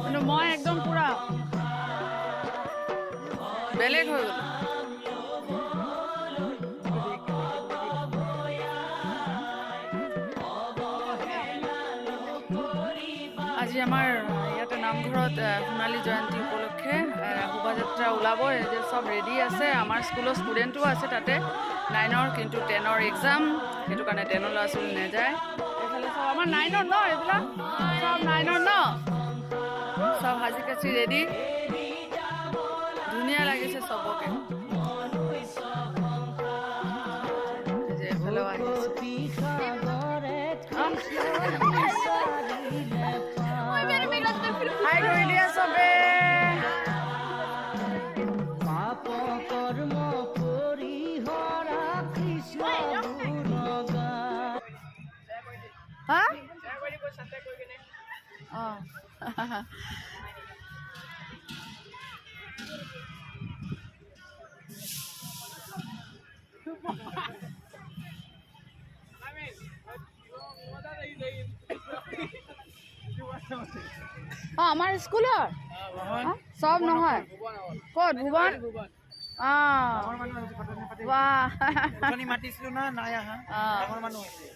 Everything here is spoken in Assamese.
কিন্তু মই একদম পুৰা বেলেগ হৈ গ'ল। আজি আমাৰ ইয়াতে নামঘৰত সোণালী জয়ন্তী উপলক্ষে শোভাযাত্ৰা ওলাব। এতিয়া চব ৰেডি আছে। আমাৰ স্কুলৰ ষ্টুডেণ্টো আছে তাতে 9ৰ, কিন্তু 10ৰ এক্সাম, সেইটো কাৰণে 10ৰ ল'ৰা ছোৱালী নাযায়। এইফালে চব আমাৰ 9ৰ ন, এইবিলাক চব 9ৰ ন, চব সাজি কাচি ৰেডি। ধুনীয়া লাগিছে চবকে। এইফালেও আহিছে। হাই কৰি দিয়া চবে। হা? অঁ আমাৰ স্কুলৰ চব নহয়। ক'ত ভুৱন? মাতিছিলো না নাই আহা। ডাঙৰ মানুহ হৈছে।